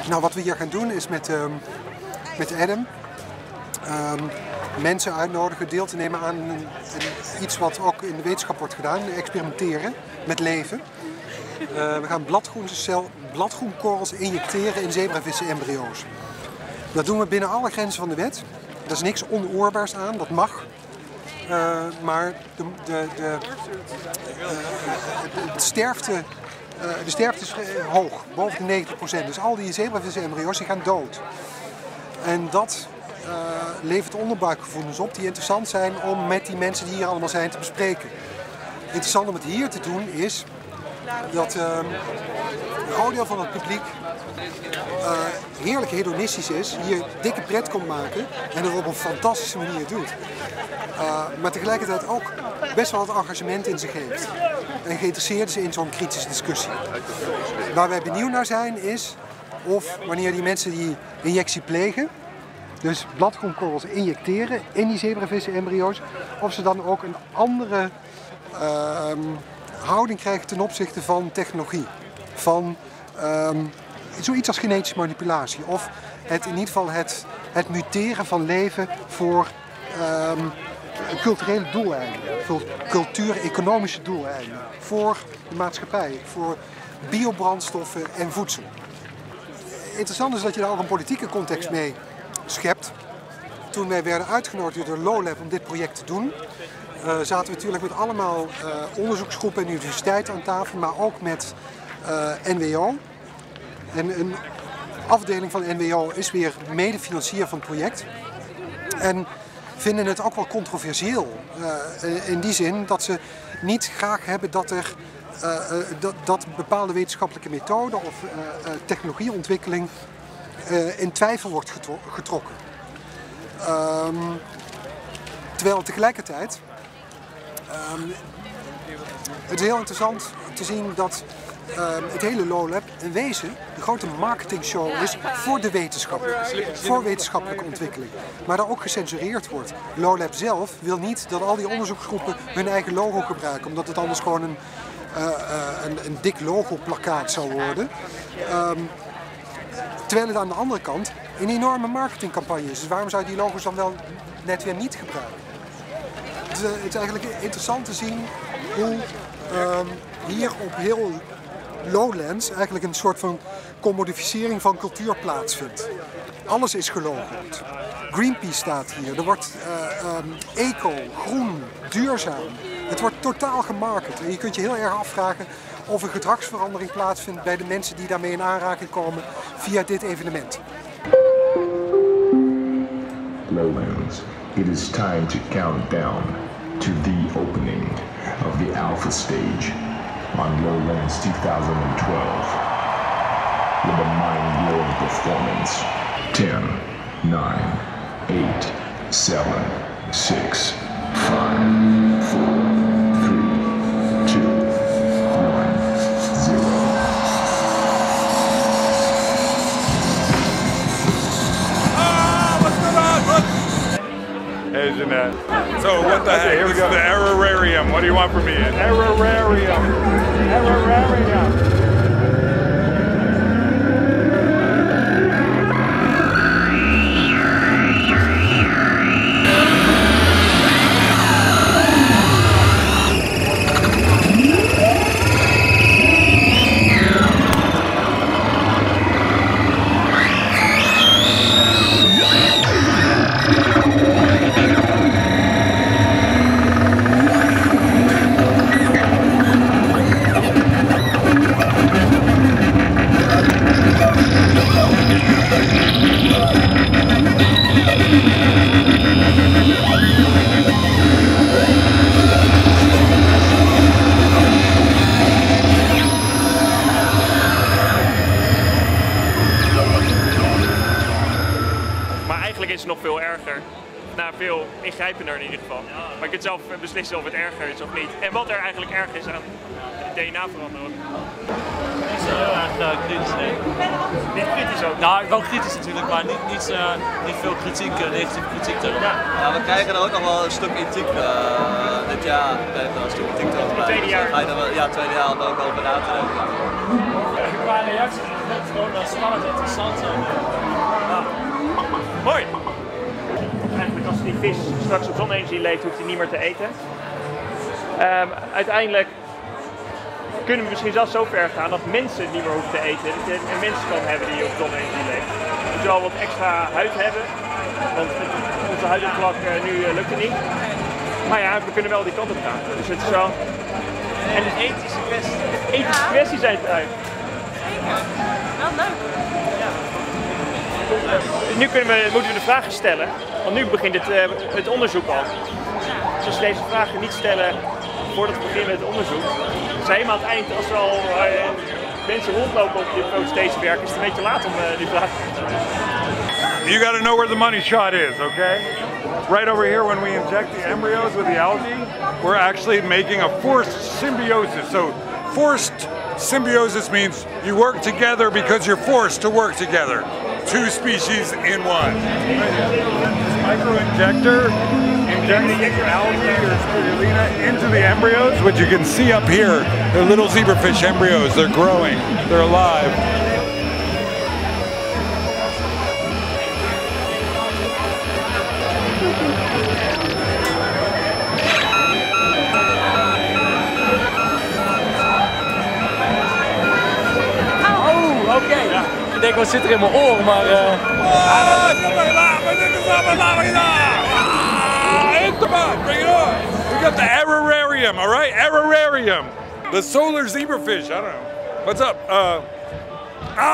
Nou, wat we hier gaan doen is met Adam mensen uitnodigen deel te nemen aan iets wat ook in de wetenschap wordt gedaan, experimenteren met leven. We gaan bladgroenkorrels injecteren in zebravissen embryo's. Dat doen we binnen alle grenzen van de wet. Er is niks onoorbaars aan, dat mag. Maar de sterfte is hoog, boven de 90%. Dus al die zebravissen embryo's die gaan dood. En dat levert onderbuikgevoelens op die interessant zijn om met die mensen die hier allemaal zijn te bespreken. Interessant om het hier te doen is dat een groot deel van het publiek heerlijk hedonistisch is, hier dikke pret komt maken en het op een fantastische manier doet. Maar tegelijkertijd ook best wel wat engagement in zich heeft. En geïnteresseerd is in zo'n kritische discussie. Waar wij benieuwd naar zijn is of wanneer die mensen die injectie plegen, dus bladgroenkorrels injecteren in die zebravissen embryo's, of ze dan ook een andere houding krijgen ten opzichte van technologie. Van zoiets als genetische manipulatie. Of in ieder geval het muteren van leven voor culturele doeleinden. Voor cultuur-economische doeleinden. Voor de maatschappij. Voor biobrandstoffen en voedsel. Interessant is dat je daar ook een politieke context mee schept. Toen wij werden uitgenodigd door de LOWLAB om dit project te doen, zaten we natuurlijk met allemaal onderzoeksgroepen en universiteiten aan tafel, maar ook met NWO. En een afdeling van NWO is weer medefinancier van het project. En vinden het ook wel controversieel. In die zin dat ze niet graag hebben dat er dat bepaalde wetenschappelijke methoden of technologieontwikkeling in twijfel wordt getrokken. Terwijl tegelijkertijd het is heel interessant te zien dat het hele LOWLAB in wezen de grote marketingshow is voor de wetenschap, voor wetenschappelijke ontwikkeling. Maar daar ook gecensureerd wordt. LOWLAB zelf wil niet dat al die onderzoeksgroepen hun eigen logo gebruiken, omdat het anders gewoon een dik logo-plakkaat zou worden. Terwijl het aan de andere kant een enorme marketingcampagne is. Dus waarom zou je die logo's dan wel net weer niet gebruiken? Het is eigenlijk interessant te zien hoe hier op heel Lowlands eigenlijk een soort van commodificering van cultuur plaatsvindt. Alles is gelogoed. Greenpeace staat hier. Er wordt eco, groen, duurzaam. Het wordt totaal gemarket. En je kunt je heel erg afvragen of er gedragsverandering plaatsvindt bij de mensen die daarmee in aanraking komen via dit evenement. Lowlands, it is time to count down to the opening of the alpha stage on Lowlands 2012 with a mind-blowing performance. 10, 9, 8, 7, 6, 5, 4, 3, 2, 1, 0. Hey Jeanette. So what the heck? Here we go. The aerarium. What do you want from me? An aerarium. Aerarium. Is nog veel erger. Nou, veel ingrijpender in ieder geval. Maar je kunt zelf beslissen of het erger is of niet. En wat er eigenlijk erg is aan het DNA veranderen. Niet zo heel erg kritisch, nee. Niet kritisch ook? Nou, wel kritisch natuurlijk, maar niet veel kritiek, negatieve kritiek erop. Ja, we krijgen er ook nog wel een stuk kritiek dit jaar. We krijgen er een stuk kritiek over. Tweede jaar? Ja, tweede jaar had ook al over na te denken. qua reactie echt gewoon spannend en interessant. Mooi! Eigenlijk als die vis straks op zonne-energie leeft, hoeft hij niet meer te eten. Uiteindelijk kunnen we misschien zelfs zo ver gaan dat mensen niet meer hoeven te eten. Dat je een mens kan hebben die op zonne-energie leeft. We moeten wel wat extra huid hebben, want met onze huidoppervlak nu lukt het niet. Maar ja, we kunnen wel die kant op gaan. Dus het is wel... En een ethische kwestie. Ethische kwesties zijn het uit. Zeker. Wel leuk. Ja. Nu moeten we de vragen stellen, want nu begint het onderzoek al. Dus als we deze vragen niet stellen voordat we beginnen met het onderzoek, zijn helemaal aan het eind, als er al mensen rondlopen op dit fotosynthese werk, is het een beetje laat om die vragen te stellen. You got to know where the money shot is, okay? Right over here, when we inject the embryos with the algae, we're actually making a forced symbiosis. So forced symbiosis means you work together because you're forced to work together. Two species in one. This micro-injector injects algae or spirulina into the embryos, which you can see up here. They're little zebrafish embryos. They're growing. They're alive. Ik denk, wat zit er in mijn oor, maar... Bring it on! We got the aerarium, all right? Aerarium. The solar zebrafish, I don't know. What's up?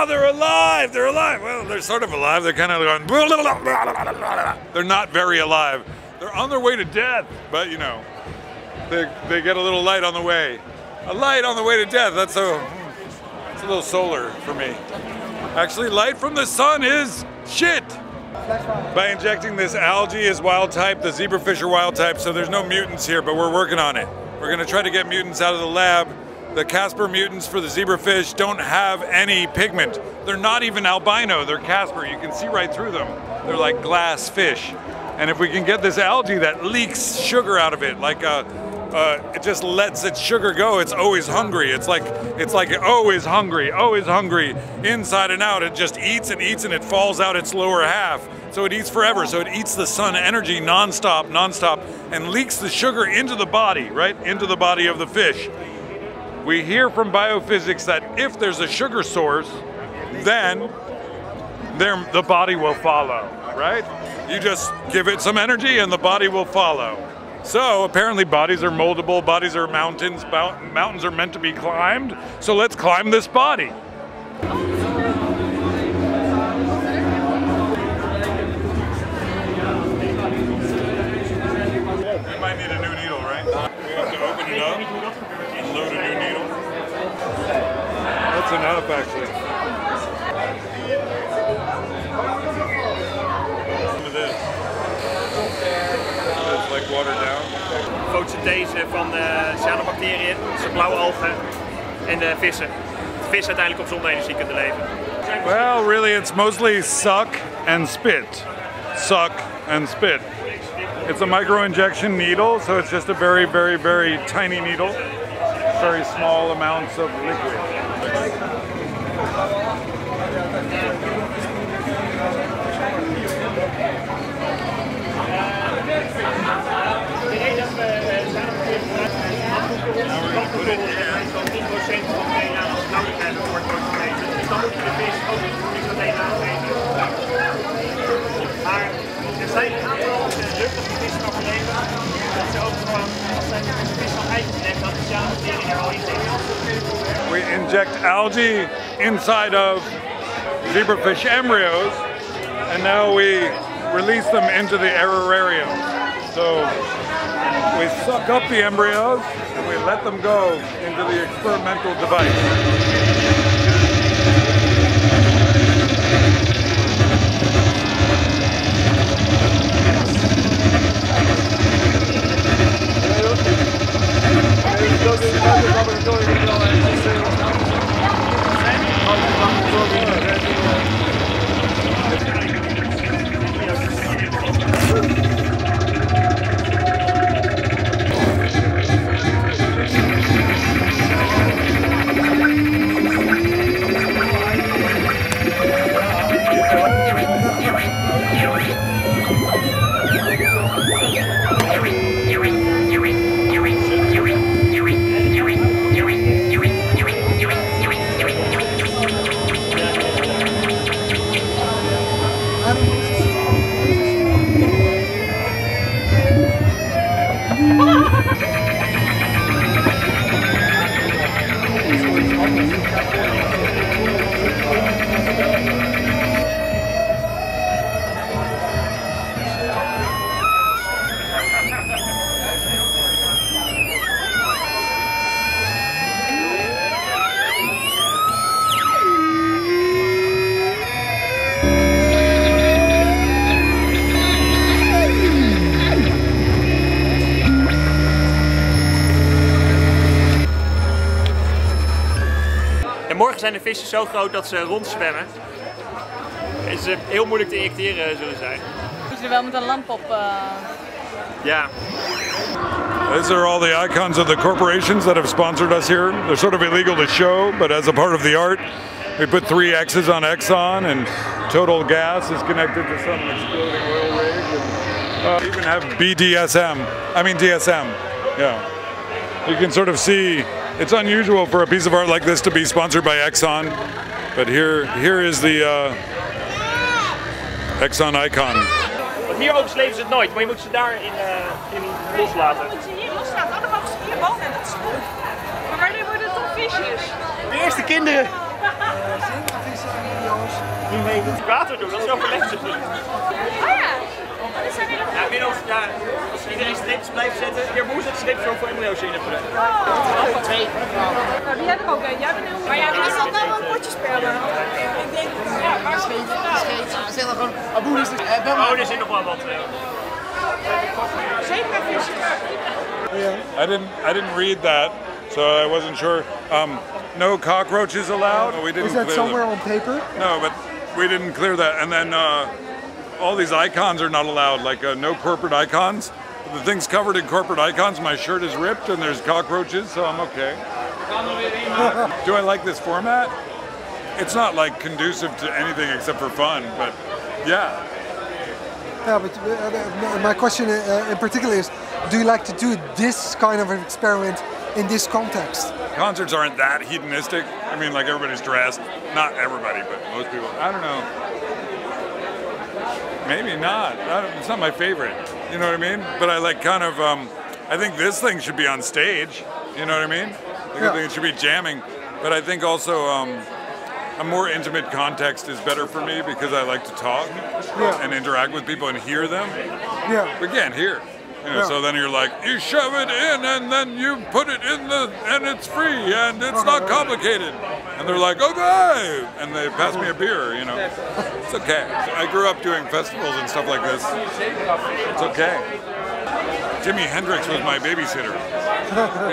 They're alive! They're alive! Well, they're sort of alive. They're kind of going... They're not very alive. They're on their way to death, but you know, they get a little light on the way. A light on the way to death, that's a little solar for me. Actually, light from the sun is shit. By injecting this algae is wild type, the zebrafish are wild type, so there's no mutants here, but we're working on it. We're gonna try to get mutants out of the lab. The Casper mutants for the zebrafish don't have any pigment. They're not even albino, they're Casper. You can see right through them. They're like glass fish. And if we can get this algae that leaks sugar out of it, like it just lets its sugar go. It's always hungry. It's like always hungry, inside and out. It just eats and eats, and it falls out its lower half. So it eats forever. So it eats the sun energy nonstop, and leaks the sugar into the body, right? Into the body of the fish. We hear from biophysics that if there's a sugar source, then the body will follow, right? You just give it some energy and the body will follow. So apparently bodies are moldable, bodies are mountains, mountains are meant to be climbed, so let's climb this body. We might need a new needle, right? We have to open it up and load a new needle. That's enough actually. Some of this. Like watered down. Fotosynthese van cyanobacteriën, dus de blauwe algen en de vissen. De vissen uiteindelijk op zonne-energie kunnen leven. Well, really it's mostly suck and spit. Suck and spit. It's a micro-injection needle, so it's just a very, very, very tiny needle. Very small amounts of liquid. Er zijn een aantal luchtige vissen nog leven, dat ze ook gewoon, als ze een vis van eitjes nemen, dat de cyanobacteriën er al in zitten. We inject algae inside of zebrafish embryos, and now we release them into the aerarium. So we suck up the embryos and we let them go into the experimental device. En morgen zijn de vissen zo groot dat ze rondzwemmen. En ze heel moeilijk te injecteren zullen zijn. Moet je er wel met een lamp op? Ja. These are all the icons of the corporations that have sponsored us here. They're sort of illegal to show, but as a part of the art, we put 3 X's on Exxon, and Total Gas is connected to some exploding oil rig. And, we even have DSM. Yeah. You can sort of see, it's unusual for a piece of art like this to be sponsored by Exxon, but here is the Exxon icon. Want hier overleven ze het nooit, maar je moet ze daarin loslaten. Moet je hier loslaten? Dan mogen ze hier wonen en dat is goed. Maar wanneer worden het toch visjes? De eerste kinderen! Zebravissen, embryo's. Die mee het water doen, dat is overleven ze niet. Oh ja, dit zijn weer nog... Ja, inmiddels, ja, als iedereen streepjes blijft zetten, hier moet het streepje ook voor embryo's in hebben. Twee. Nou, die heb ik ook. Jij bent heel... Maar ja, is dat nou een potje spelen? Ik denk, ja, maar... Ze zeggen gewoon, Aboe is Oh, er zit nog wel wat. Zebrafish. I didn't read that, so I wasn't sure. No cockroaches allowed. We didn't Is that clear somewhere them. on paper? No, but we didn't clear that. And then all these icons are not allowed, like no corporate icons. The thing's covered in corporate icons. My shirt is ripped and there's cockroaches, so I'm okay. Do I like this format? It's not like conducive to anything except for fun, but yeah. Yeah, but my question in particular is, do you like to do this kind of an experiment in this context? Concerts aren't that hedonistic. I mean, like everybody's dressed. Not everybody, but most people. I don't know. Maybe not. It's not my favorite. You know what I mean? But I like kind of, I think this thing should be on stage. You know what I mean? I think it should be jamming. But I think also a more intimate context is better for me because I like to talk and interact with people and hear them. Yeah. We can't hear. You know, so then you're like, you shove it in and then you put it in and it's free and it's not complicated. And they're like, okay, and they pass me a beer, you know. It's okay. I grew up doing festivals and stuff like this. It's okay. Jimi Hendrix was my babysitter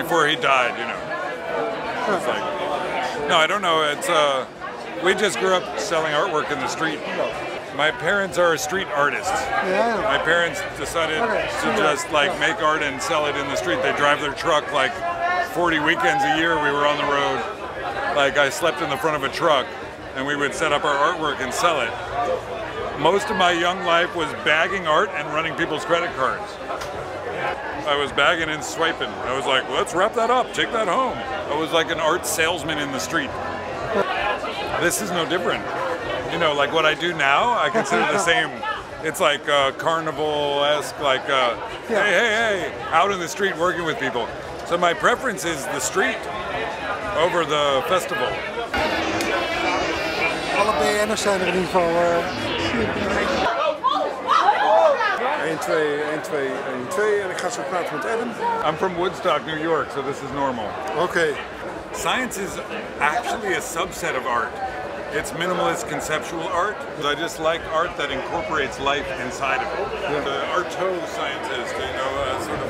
before he died, you know. It's like, no, I don't know. It's we just grew up selling artwork in the street. My parents are street artists. Yeah. My parents decided to just like make art and sell it in the street. They drive their truck like 40 weekends a year. We were on the road. Like I slept in the front of a truck and we would set up our artwork and sell it. Most of my young life was bagging art and running people's credit cards. I was bagging and swiping. I was like, let's wrap that up, take that home. I was like an art salesman in the street. This is no different. You know, like what I do now, I consider the same. It's like carnival-esque, like, hey, out in the street working with people. So my preference is the street over the festival. Alle BN'ers zijn er in ieder geval. 1, 2, 1, 2, 1, 2 en ik ga zo praten met Adam. I'm from Woodstock, New York, so this is normal. Okay. Science is actually a subset of art. It's minimalist conceptual art. I just like art that incorporates life inside of it. Yeah. The arto scientist, you know, sort of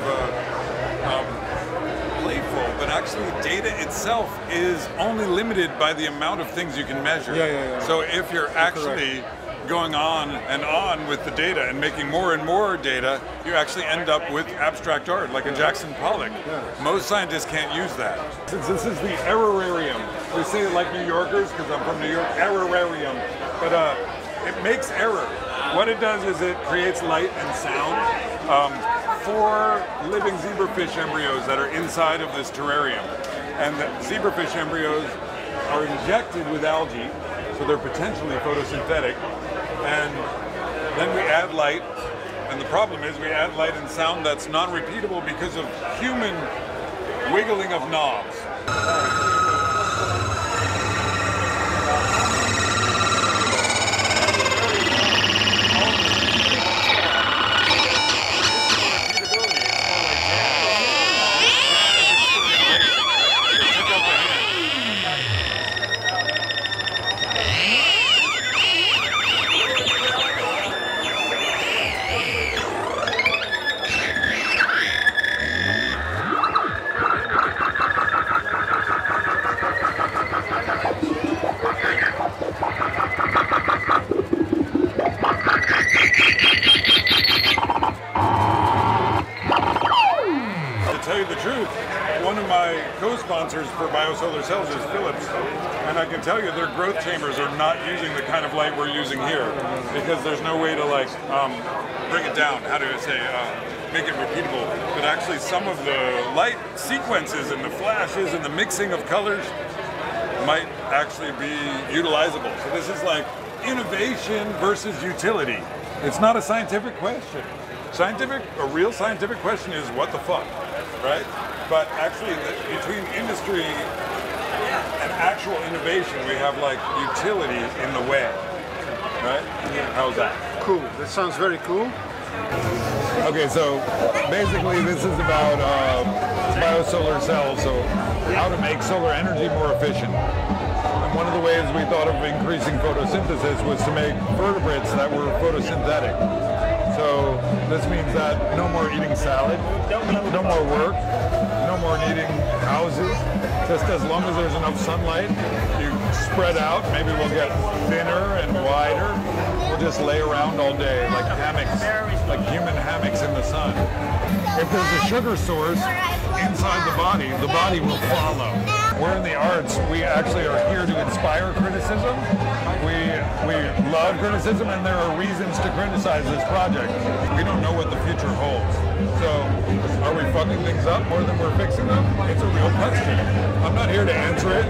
playful, but actually data itself is only limited by the amount of things you can measure. Yeah. So if you're actually going on and on with the data and making more and more data, you actually end up with abstract art, like a Jackson Pollock. Yeah. Most scientists can't use that. Since this is the errorarium, we say it like New Yorkers, because I'm from New York, errorarium, but it makes error. What it does is it creates light and sound. 4 living zebrafish embryos that are inside of this terrarium. And the zebrafish embryos are injected with algae, so they're potentially photosynthetic. And Then we add light, and the problem is we add light and sound that's non-repeatable because of human wiggling of knobs. Co-sponsors for BioSolar Cells is Philips, and I can tell you their growth chambers are not using the kind of light we're using here because there's no way to like bring it down. How do I say? Make it repeatable. But actually, some of the light sequences and the flashes and the mixing of colors might actually be utilizable. So this is like innovation versus utility. It's not a scientific question. A real scientific question is what the fuck, right? But actually, between industry and actual innovation, we have like utility in the way, right? How's that? Cool. That sounds very cool. Okay, so basically this is about BioSolar Cells, so how to make solar energy more efficient. And one of the ways we thought of increasing photosynthesis was to make vertebrates that were photosynthetic. So this means that no more eating salad, no more work, no more needing houses. Just as long as there's enough sunlight, you spread out. Maybe we'll get thinner and wider. We'll just lay around all day like hammocks, like human hammocks in the sun. If there's a sugar source inside the body will follow. We're in the arts. We actually are here to inspire criticism. We love criticism, and there are reasons to criticize this project. We don't know what the future holds. So, are we fucking things up more than we're fixing them? It's a real question. I'm not here to answer it.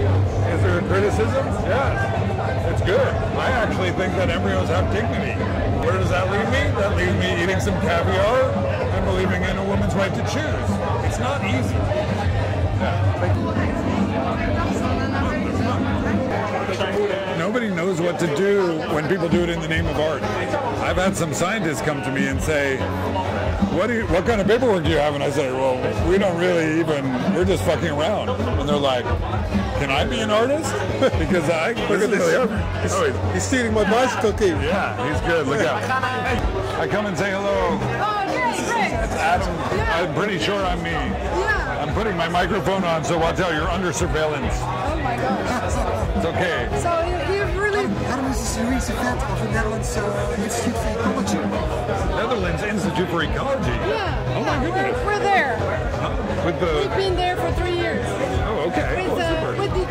Is there a criticism? Yes. It's good. I actually think that embryos have dignity. Where does that leave me? That leaves me eating some caviar and believing in a woman's right to choose. It's not easy. Nobody knows what to do when people do it in the name of art. I've had some scientists come to me and say, what kind of paperwork do you have? And I say, well, we don't really even, we're just fucking around. And they're like, can I be an artist? Because look at this. He's stealing my bicycle key. Yeah, he's good. Look out. I come and say hello. Oh, great. That's Adam. Yeah. I'm pretty sure I'm me. Yeah. I'm putting my microphone on, so watch out. You're under surveillance. Oh my gosh. It's okay. So you've really... Adam is a series event of the Netherlands Institute for Ecology. Netherlands Institute for Ecology? Yeah. Oh my goodness. We're there. We've been there for 3 years. Oh, okay. With the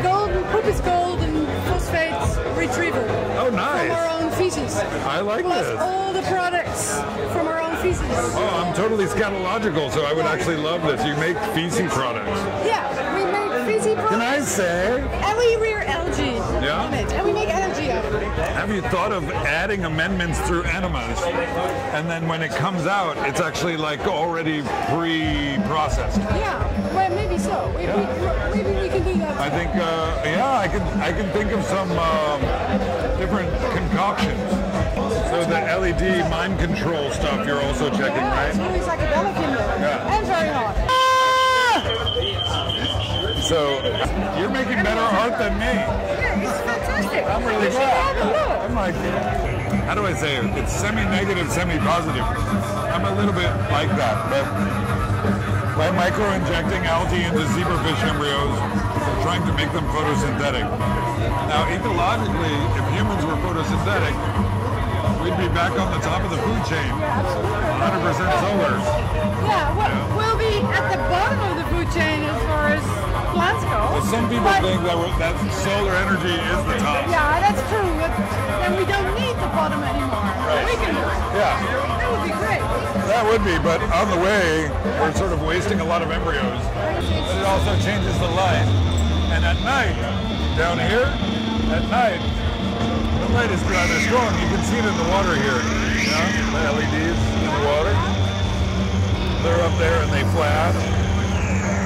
poop is gold and phosphate retrieval. Oh, nice. From our own feces. I like Plus this. all the products from our own feces. Oh, I'm totally scatological, so I would actually love this. You make feces products. Yeah, we make feces products. Can I say? And we rear algae on it. And we make energy out of it. Have you thought of adding amendments through enemas, and then when it comes out, it's actually like already pre-processed? Yeah, well, maybe so. Maybe we can do that. I think, I can think of some different concoctions. So the LED mind control stuff you're also checking, right? It's really psychedelic in there. Yeah. And very hot. So you're making better art than me. Yeah, it's fantastic. I'm really glad. I'm like, how do I say it? It's semi-negative, semi-positive. I'm a little bit like that, but by micro-injecting algae into zebrafish embryos, we're trying to make them photosynthetic. Now, ecologically, if humans were photosynthetic, we'd be back on the top of the food chain. 100% solar. Yeah, we'll be at the bottom of the food chain as far as plants go. Well, some people think that solar energy is the top. Yeah, that's true. But then we don't need the bottom anymore. Right. We can do it. Yeah. That would be great. That would be, but on the way, we're sort of wasting a lot of embryos. But it also changes the light. And at night, down here, at night, the sunlight is rather strong. You can see it in the water here. Yeah, the LEDs in the water. They're up there and they flash.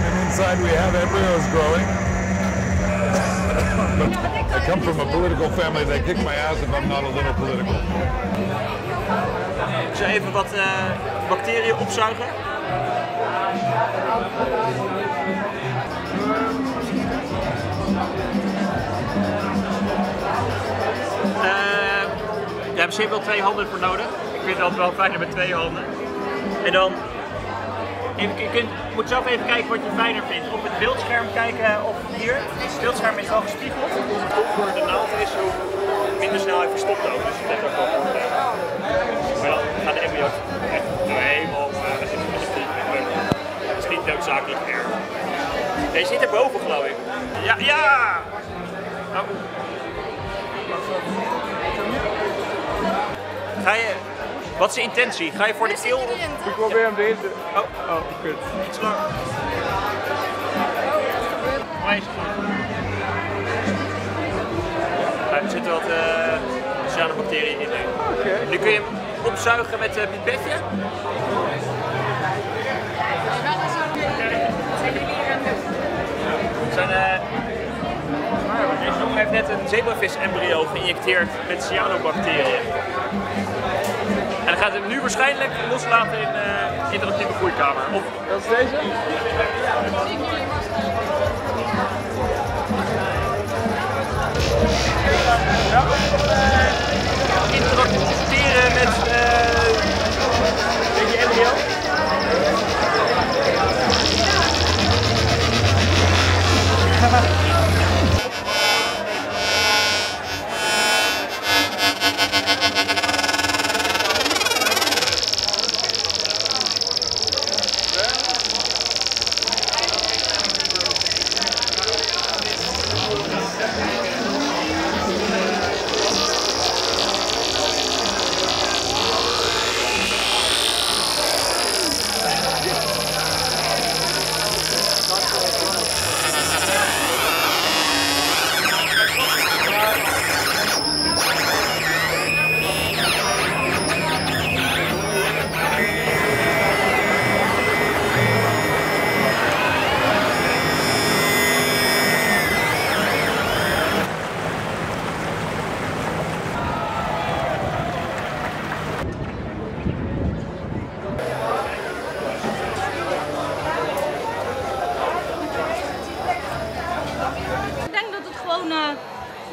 And inside we have embryos growing. But I come from a political family. They kick my ass if I'm not a little political. Ik zal even wat bacteriën opzuigen. Daar heb je wel 2 handen voor nodig. Ik vind het altijd wel fijner met 2 handen. En dan, je moet zelf even kijken wat je fijner vindt. Op het beeldscherm kijken of hier. Het beeldscherm is wel gespiegeld. Hoe de naald is, hoe minder snel hij verstopt ook. Dus dat is ook wel goed. Maar dan gaat de embryo echt helemaal dat is niet noodzakelijk erg. Deze zit erboven, geloof ik. Ja, ja! Nou. Wat is de intentie? Ga je voor de keel? Ik probeer hem erin te... Oh, kut. Iets lang. Er zitten wat speciale bacteriën in. Okay. Nu kun je hem opzuigen met een pipetje. Deze jongen heeft net een zebravissen embryo geïnjecteerd met cyanobacteriën. En dan gaat hij hem nu waarschijnlijk loslaten in interactieve groeikamer. Dat is deze? Ja. Interacteren met je embryo.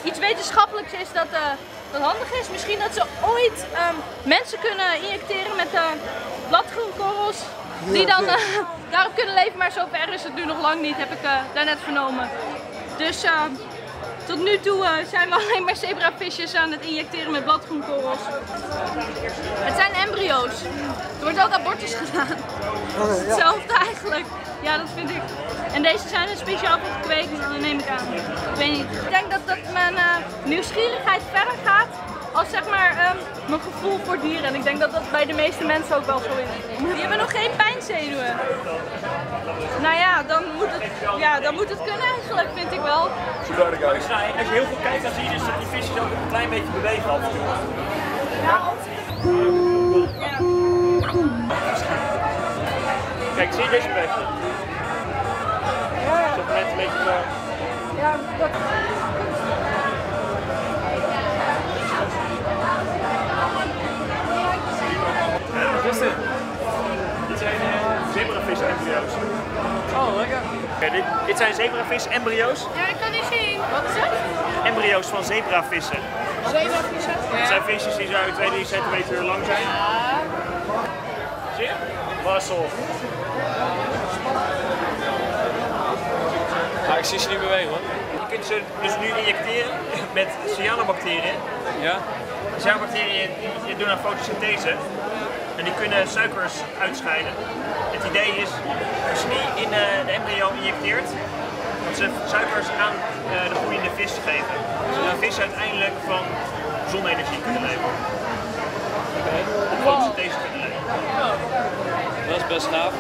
Iets wetenschappelijks is dat handig is. Misschien dat ze ooit mensen kunnen injecteren met bladgroenkorrels die dan daarop kunnen leven, maar zover is het nu nog lang niet, heb ik daarnet vernomen. Dus tot nu toe zijn we alleen maar zebravisjes aan het injecteren met bladgroenkorrels. Het zijn embryo's. Er wordt ook abortus gedaan. Hetzelfde eigenlijk. Ja, dat vind ik. En deze zijn er speciaal voor gekweekt, dat neem ik aan. Ik weet niet. Ik denk dat mijn nieuwsgierigheid verder gaat als zeg maar mijn gevoel voor dieren. En ik denk dat dat bij de meeste mensen ook wel zo is. Die hebben nog geen pijnzenuwen. Nou ja, dan moet het kunnen eigenlijk, vind ik wel. Als je heel goed kijkt, dan zie je dus dat die visjes ook een klein beetje bewegen af en toe. Ja. Kijk, zie je deze beweging? Ja. Zo net een beetje Ja, dat... Wat is dit? Dit zijn zebravissen embryo's. Oh, lekker. Okay, dit zijn zebravissen embryo's. Ja, ik kan niet zien. Wat is het? Embryo's van zebravissen. Zebravissen? Het zijn visjes die zo 2-3 centimeter lang zijn. Ja. Zie je? Wassel. Ah, ik zie ze niet bewegen hoor. Je kunt ze dus nu injecteren met cyanobacteriën. Ja? Cyanobacteriën die doen aan fotosynthese. En die kunnen suikers uitscheiden. Het idee is, als je die in de embryo injecteert, dat ze suikers aan de groeiende vis geven. Zodat de vis uiteindelijk van zonne-energie kunnen leven. Op fotosynthese kunnen leven. Dat is best gaaf.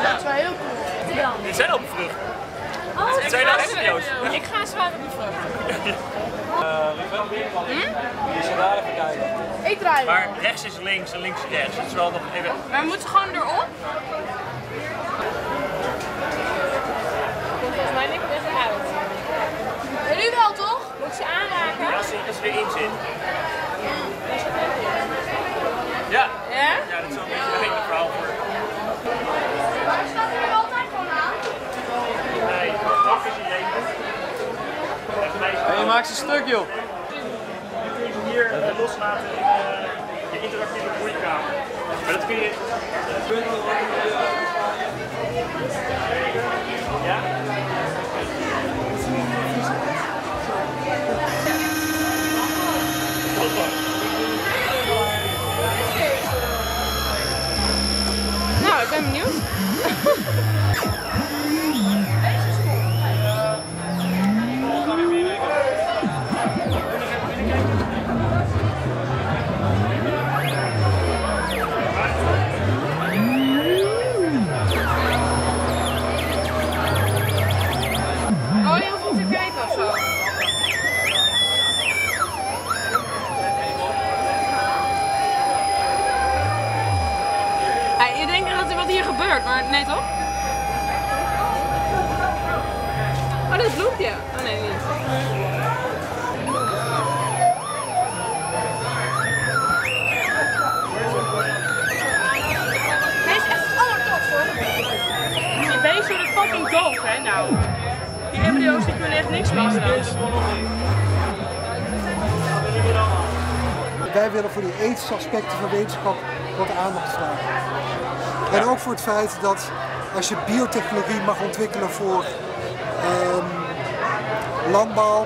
Ja, dat is wel heel cool. Dit zijn al bevrucht. Oh, het zijn al embryo's. Ik ga zwaar op bevruchten. Je zou daar even kijken. Ik draai. Maar rechts is links en links is rechts. Dat is wel nog even... Maar we moeten gewoon erop. Volgens mij ligt het er uit. En nu wel toch? Moet ik ze aanraken? Als ze erin zit. Ja. Ja? Ja, dat is wel een beetje een hele verhaal voor. Maar staat er altijd gewoon aan? Nee, dat is een leven. En je maakt ze stuk, joh. Je kunt hier loslaten in je interactieve broeikamer. Maar dat kun je... Ja? Nou, ik ben benieuwd. Oh, je hoeft niet te kijken of zo. Je denkt dat er wat hier gebeurt, maar nee toch? Oh, dat is bloempje. Oh nee, niet. Hij is echt allertof hoor. Die beesten worden fucking doof hè nou. Die embryo's die kunnen echt niks missen. Wij willen voor die ethische aspecten van wetenschap wat aandacht vragen. En ook voor het feit dat als je biotechnologie mag ontwikkelen voor landbouw,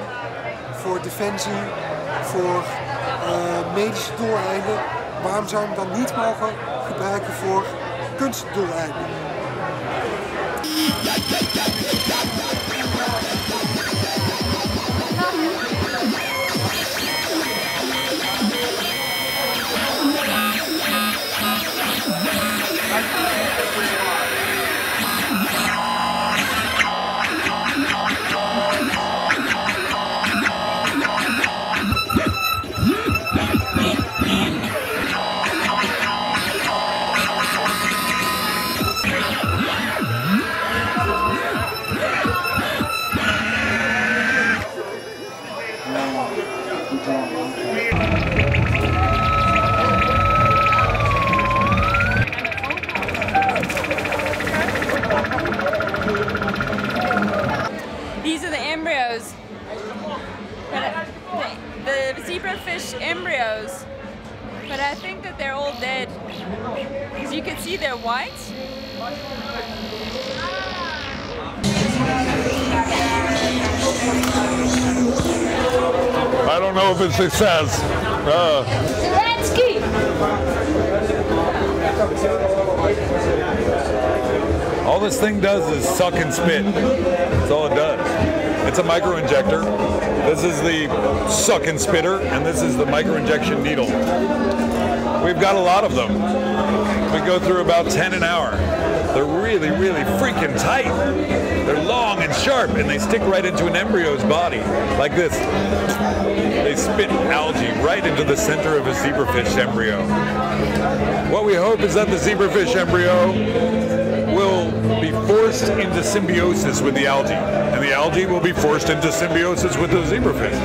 voor defensie, voor medische doeleinden, waarom zou je hem dan niet mogen gebruiken voor kunstdoeleinden? These are the embryos. The zebrafish embryos. But I think that they're all dead. As you can see, they're white. I don't know if it's a success. Zaretsky! All this thing does is suck and spit. That's all it does. It's a micro-injector. This is the suck and spitter, and this is the micro-injection needle. We've got a lot of them. We go through about 10 an hour. They're really, really freaking tight. They're long and sharp, and they stick right into an embryo's body, like this. They spit algae right into the center of a zebrafish embryo. What we hope is that the zebrafish embryo will be forced into symbiosis with the algae, and the algae will be forced into symbiosis with the zebrafish.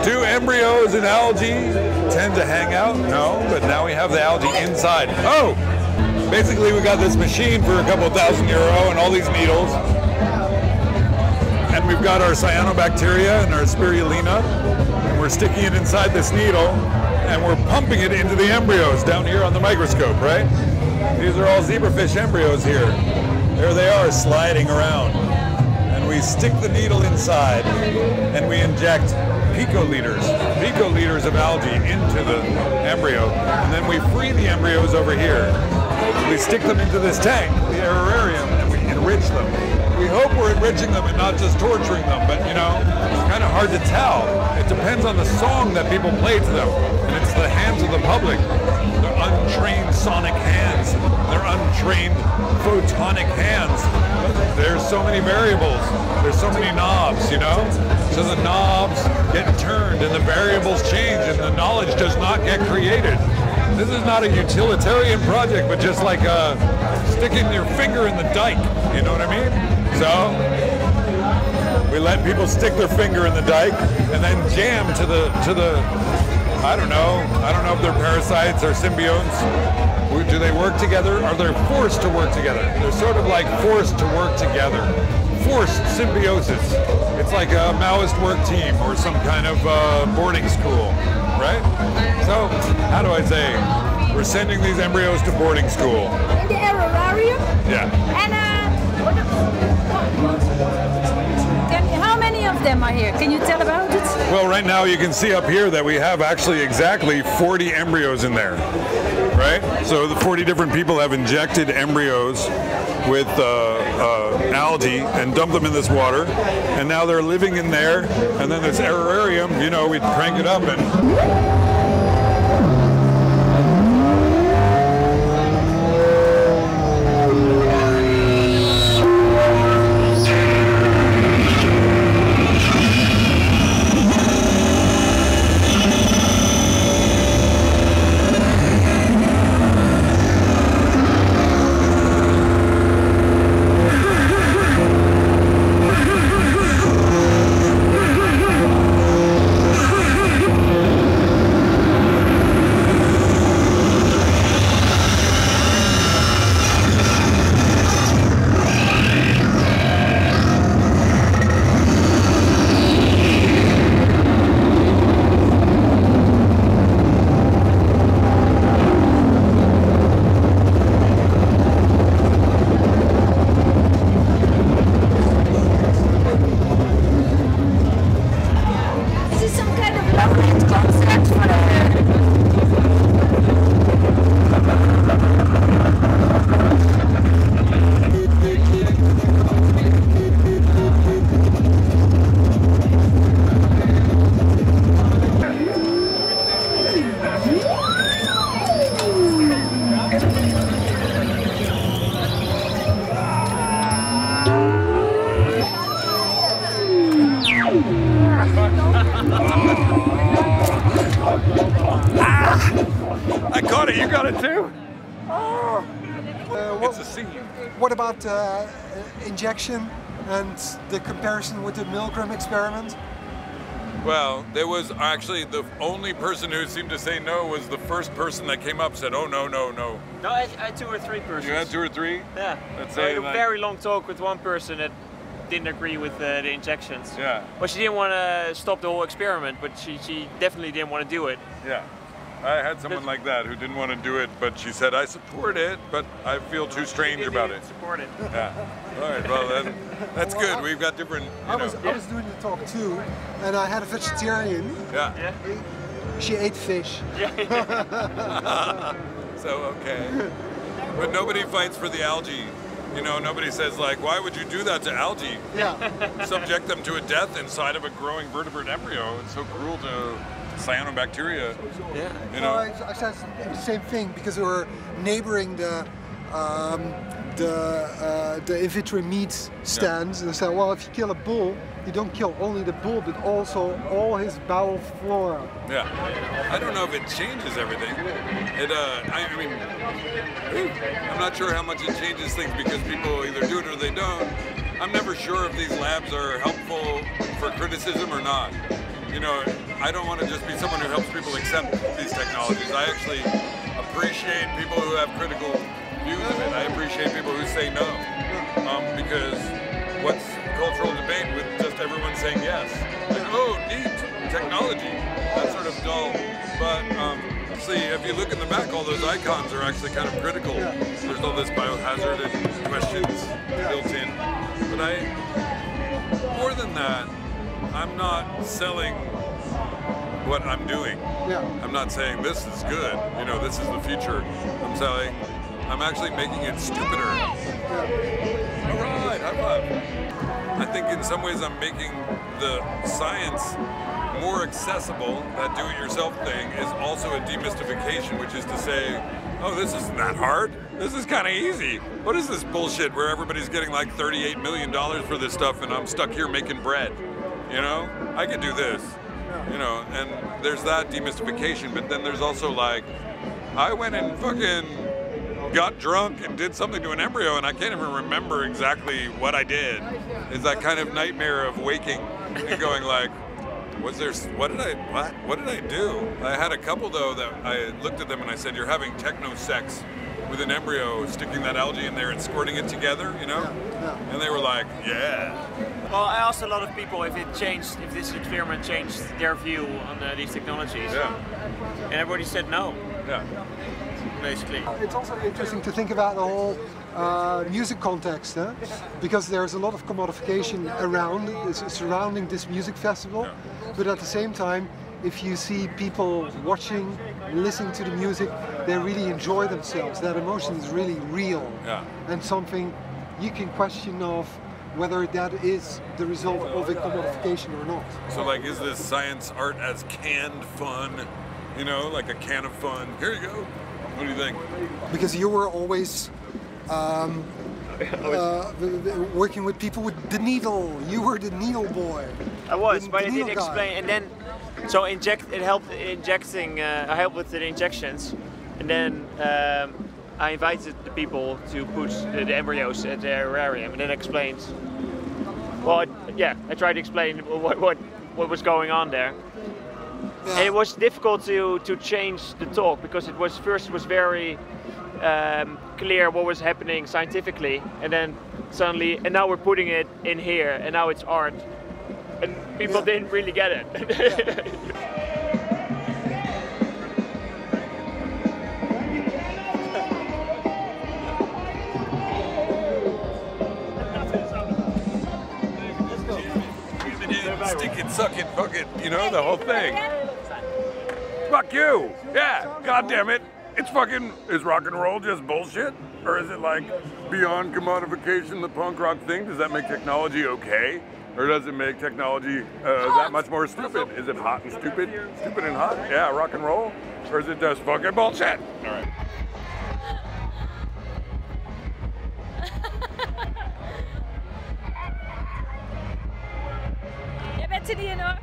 Do embryos and algae tend to hang out? No, but now we have the algae inside. Oh! Basically, we got this machine for a couple €1,000 and all these needles. And we've got our cyanobacteria and our spirulina, and we're sticking it inside this needle, and we're pumping it into the embryos down here on the microscope, right? These are all zebrafish embryos here. There they are, sliding around. And we stick the needle inside, and we inject picoliters of algae into the embryo, and then we free the embryos over here. We stick them into this tank, the aerarium, and we enrich them. We hope we're enriching them and not just torturing them, but you know, it's kind of hard to tell. It depends on the song that people play to them, and it's the hands of the public. untrained sonic hands, their untrained photonic hands. There's so many variables, there's so many knobs, you know? So the knobs get turned and the variables change and the knowledge does not get created. This is not a utilitarian project, but just like sticking your finger in the dike, you know what I mean? So we let people stick their finger in the dike and then jam to the I don't know if they're parasites or symbionts. Do they work together? Are they forced to work together? They're sort of like forced to work together. Forced symbiosis. It's like a Maoist work team or some kind of boarding school, right? So, how do I say? We're sending these embryos to boarding school. In the aerarium? Yeah. And how many of them are here? Can you tell about it? Well, right now you can see up here that we have actually exactly 40 embryos in there, right? So the 40 different people have injected embryos with algae and dumped them in this water, and now they're living in there, and then this aerarium, you know, we crank it up and... I caught it, you got it too? It's a scene. What about injection and the comparison with the Milgram experiment? Well, there was actually the only person who seemed to say no was the first person that came up said, oh, no, no, no. No, I had 2 or 3 persons. You had 2 or 3? Yeah. Let's I had say a like... very long talk with one person that didn't agree with the injections. Yeah. Well, she didn't want to stop the whole experiment, but she definitely didn't want to do it. Yeah. I had someone like that who didn't want to do it, but she said, I support it, but I feel too strange about it. Support it. Yeah. All right, well then, that's good. We've got different, I was doing the talk too, and I had a vegetarian. Yeah. She ate fish. So, okay. But nobody fights for the algae. You know, nobody says like, why would you do that to algae? Yeah. Subject them to a death inside of a growing vertebrate embryo. It's so cruel to cyanobacteria. Yeah. You know. I said the same thing because we were neighboring the in vitro meat stands, and I said, well, if you kill a bull, you don't kill only the bull, but also all his bowel flora. Yeah. I don't know if it changes everything. It, I mean, I'm not sure how much it changes things because people either do it or they don't. I'm never sure if these labs are helpful for criticism or not. You know, I don't want to just be someone who helps people accept these technologies. I actually appreciate people who have critical views of it. I appreciate people who say no. Because what's cultural debate with just everyone saying yes? Like, oh, neat technology. That's sort of dull. But see, if you look in the back, all those icons are actually kind of critical. There's all this biohazard and questions built in. But more than that, I'm not selling what I'm doing. Yeah. I'm not saying this is good, you know, this is the future. I'm actually making it stupider. Yeah. All right, high five. I think in some ways I'm making the science more accessible, that do-it-yourself thing, is also a demystification, which is to say, oh, this isn't that hard. This is kind of easy. What is this bullshit where everybody's getting like $38 million for this stuff and I'm stuck here making bread? You know, I could do this. You know, and there's that demystification, but then there's also like, I went and fucking got drunk and did something to an embryo and I can't even remember exactly what I did. It's that kind of nightmare of waking and going like, what did I do? I had a couple though that I looked at them and I said, you're having techno sex with an embryo, sticking that algae in there and squirting it together, you know? Yeah. And they were like, yeah. Well, I asked a lot of people if this experiment changed their view on these technologies. Yeah. And everybody said no. Yeah. Basically. It's also interesting to think about the whole music context, because there's a lot of commodification surrounding this music festival, but at the same time, if you see people watching, listening to the music, they really enjoy themselves. That emotion is really real, and something you can question of whether that is the result of a commodification or not. So like, is this science art as canned fun? You know, like a can of fun. Here you go. What do you think? Because you were always working with people with the needle. You were the needle boy. I was, but I didn't explain. And then, so it helped injecting. I helped with the injections, and then I invited the people to put the embryos at the terrarium, and then explained. Well, I tried to explain what was going on there. Yeah. And it was difficult to change the talk because it was very clear what was happening scientifically, and then suddenly, and now we're putting it in here, and now it's art, and people didn't really get it. Stick it, suck it, fuck it, you know, the whole thing. Fuck you! Yeah, god damn it. Is rock and roll just bullshit? Or is it like beyond commodification, the punk rock thing? Does that make technology okay? Or does it make technology that much more stupid? Is it hot and stupid? Stupid and hot? Yeah, rock and roll? Or is it just fucking bullshit? All right. Jij bent er niet in hoor.